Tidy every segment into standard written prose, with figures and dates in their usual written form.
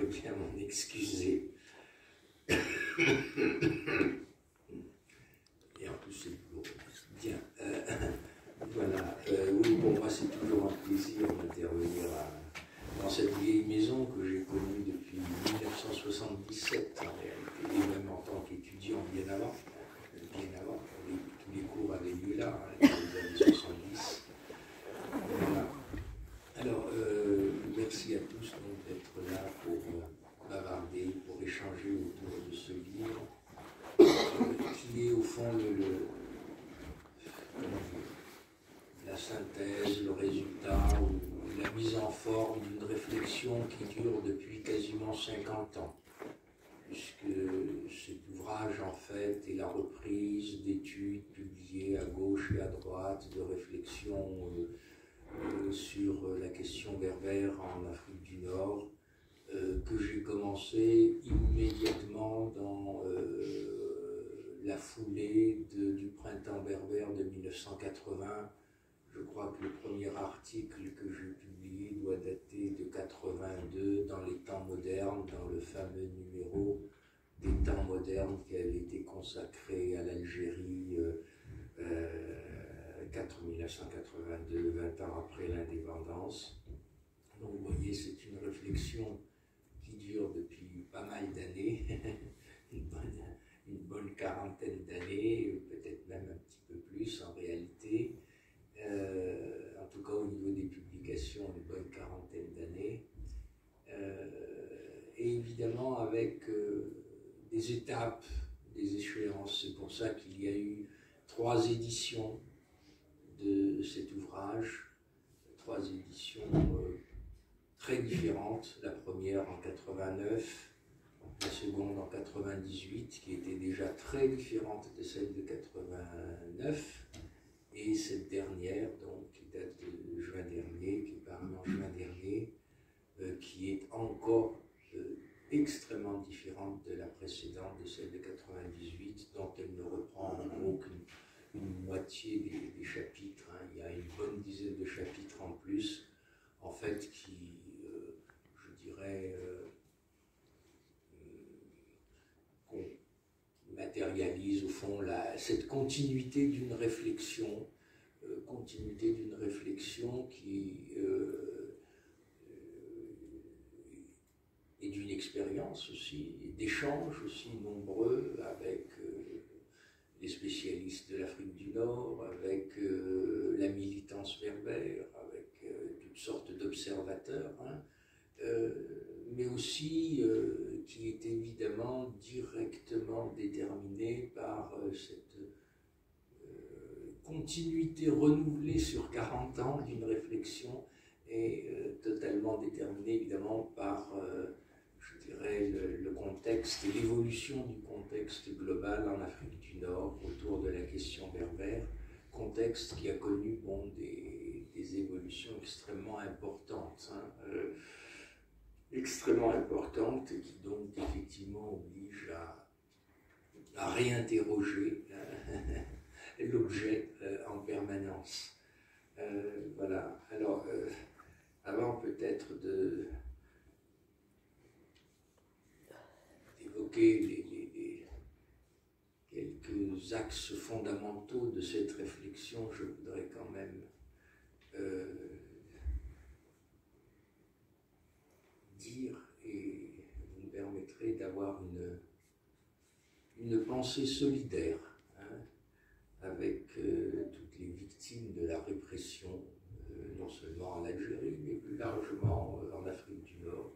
bien m'en excuser. Et en plus, c'est lourd. Bien. Voilà. Oui, pour moi, c'est toujours un plaisir d'intervenir dans cette vieille maison que j'ai connue depuis 1977, en réalité, et même en tant qu'étudiant bien avant. Tous les cours avaient lieu là, dans les années 70. Voilà. Alors, merci à tous d'être là pour bavarder, pour échanger autour de ce livre, qui est au fond la synthèse, le résultat ou la mise en forme d'une réflexion qui dure depuis quasiment 50 ans, puisque cet ouvrage en fait est la reprise d'études publiées à gauche et à droite, de réflexions sur la question berbère en Afrique du Nord, que j'ai commencé immédiatement dans la foulée du printemps berbère de 1980. Je crois que le premier article que j'ai publié doit dater de 82 dans les temps modernes, dans le fameux numéro des temps modernes qui avait été consacré à l'Algérie 1982, 20 ans après l'indépendance. Donc vous voyez, c'est une réflexion qui dure depuis pas mal d'années, une bonne quarantaine d'années, peut-être même un petit peu plus en réalité. En tout cas au niveau des publications, une bonne quarantaine d'années. Et évidemment avec des étapes, des échéances. C'est pour ça qu'il y a eu 3 éditions de cet ouvrage, 3 éditions très différentes. La première en 89, la seconde en 98, qui était déjà très différente de celle de 89, et cette dernière, donc, qui date de juin dernier, qui est parue en juin dernier, qui est encore extrêmement différente de la précédente, de celle de 98, dont elle ne reprend en gros qu'une moitié des chapitres. Hein. Il y a une bonne dizaine de chapitres en plus, en fait, qui, je dirais, matérialise au fond cette continuité d'une réflexion, qui et d'une expérience aussi, et d'échanges aussi nombreux avec les spécialistes de l'Afrique du Nord, avec la militance berbère, avec toutes sortes d'observateurs, hein, mais aussi qui est évidemment directement déterminé par cette continuité renouvelée sur 40 ans d'une réflexion, et totalement déterminée évidemment par je dirais, le contexte et l'évolution du contexte global en Afrique du Nord autour de la question berbère, contexte qui a connu des évolutions extrêmement importantes, hein, extrêmement importantes, et qui donc effectivement oblige à réinterroger l'objet en permanence. Voilà. Alors, avant peut-être d'évoquer quelques axes fondamentaux de cette réflexion, je voudrais quand même dire, et vous me permettrez d'avoir une pensée solidaire, hein, avec toutes les victimes de la répression, non seulement en Algérie, mais plus largement en Afrique du Nord.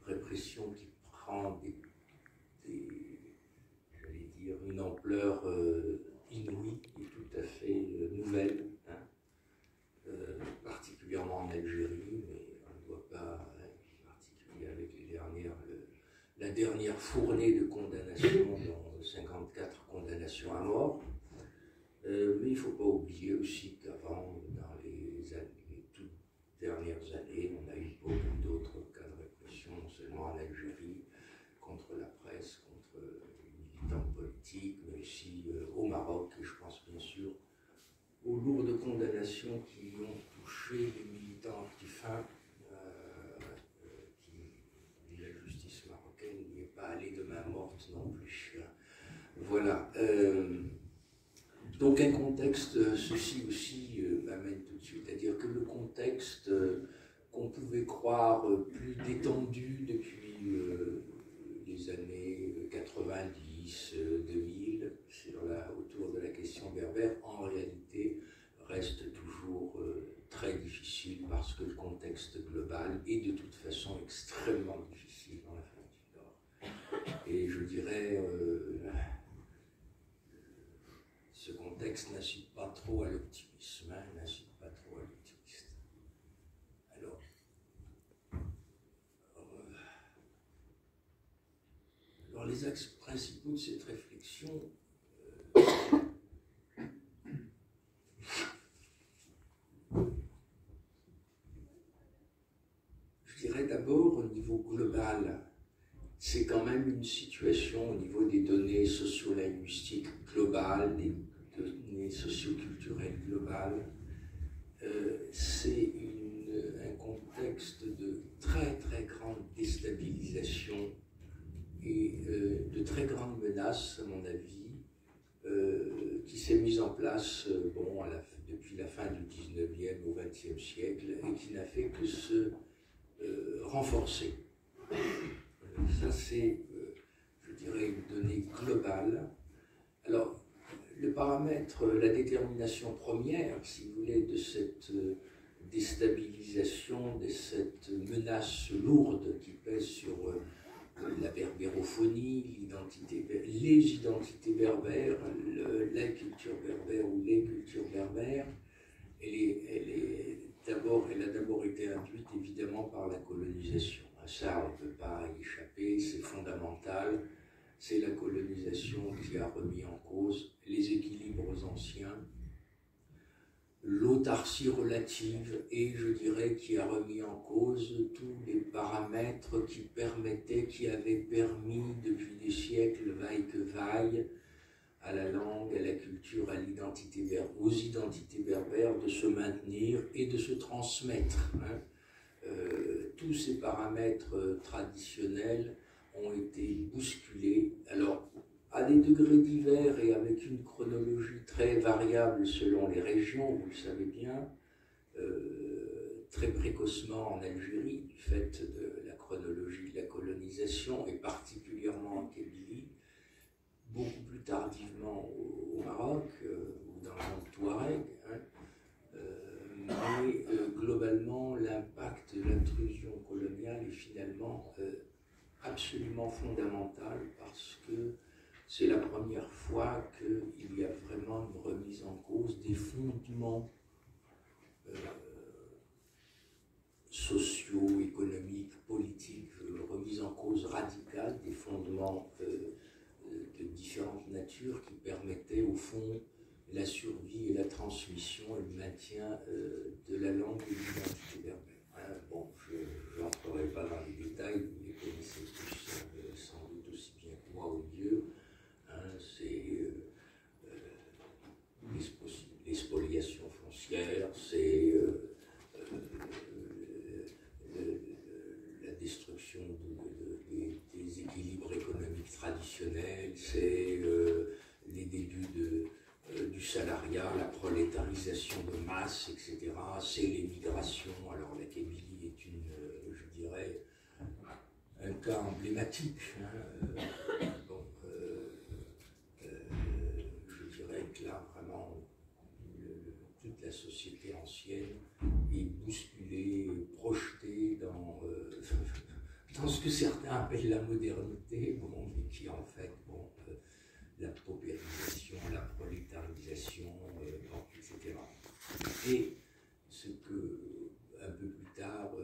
Répression qui prend j'allais dire, une ampleur inouïe et tout à fait nouvelle, hein, particulièrement en Algérie, mais on ne doit pas, hein, en particulier avec la dernière fournée de condamnations, dont 54 condamnations à mort. Mais il ne faut pas oublier aussi qu'avant, dans les toutes dernières années, on a eu beaucoup d'autres cas de répression, non seulement en Algérie, contre la presse, contre les militants politiques, mais aussi au Maroc, et je pense bien sûr aux lourdes condamnations qui ont touché les militants antifins, qui évidente non plus. Voilà. Donc un contexte, ceci aussi m'amène tout de suite à dire que le contexte qu'on pouvait croire plus détendu depuis les années 90, 2000, autour de la question berbère, en réalité reste toujours très difficile parce que le contexte global est de toute façon extrêmement difficile dans l'Afrique du Nord. Et je dirais, ce contexte n'incite pas trop à l'optimisme, n'incite pas trop à l'optimisme. Alors les axes principaux de cette réflexion, je dirais d'abord au niveau global, c'est quand même une situation au niveau des données socio-linguistiques globales, des données socio-culturelles globales. C'est un contexte de très très grande déstabilisation et de très grandes menaces, à mon avis, qui s'est mise en place depuis la fin du 19e au 20e siècle et qui n'a fait que se renforcer. Ça, c'est, je dirais, une donnée globale. Alors, le paramètre, la détermination première, si vous voulez, de cette déstabilisation, de cette menace lourde qui pèse sur la berbérophonie, les identités berbères, la culture berbère ou les cultures berbères, elle a d'abord été induite évidemment par la colonisation. Ça, on ne peut pas y échapper, c'est fondamental. C'est la colonisation qui a remis en cause les équilibres anciens, l'autarcie relative, et je dirais qui a remis en cause tous les paramètres qui avaient permis depuis des siècles, vaille que vaille, à la langue, à la culture, aux identités berbères de se maintenir et de se transmettre. Tous ces paramètres traditionnels ont été bousculés, alors à des degrés divers et avec une chronologie très variable selon les régions, vous le savez bien, très précocement en Algérie, du fait de la chronologie de la colonisation, et particulièrement en Kabylie, beaucoup plus tardivement au Maroc, ou dans le monde touareg, mais globalement, l'impact de l'intrusion coloniale est finalement absolument fondamental parce que c'est la première fois qu'il y a vraiment une remise en cause des fondements sociaux, économiques, politiques, remise en cause radicale des fondements de différentes natures qui permettaient au fond la survie et la transmission et le maintien de la langue et de l'identité berbère. Bon, je n'entrerai pas dans les détails, vous les connaissez tous sans doute aussi bien que moi au mieux. C'est les spoliations foncières, c'est la destruction des équilibres économiques traditionnels, c'est les débuts du salariat, la prolétarisation de masse, etc. C'est l'émigration. Alors la Kabylie est je dirais, un cas emblématique. Je dirais que là, vraiment, toute la société ancienne est bousculée, projetée dans ce que certains appellent la modernité, mais qui en fait, la paupérisation, la prolétarisation, etc. Et ce que, un peu plus tard,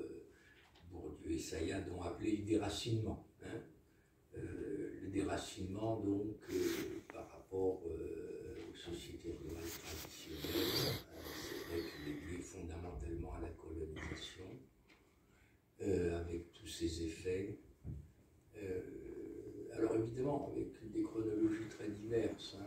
Bourdieu et Sayad ont appelé le déracinement. Le déracinement, donc, par rapport aux sociétés rurales traditionnelles, c'est vrai qu'il est lié fondamentalement à la colonisation, avec tous ses effets. Alors évidemment, avec des chronologies très diverses.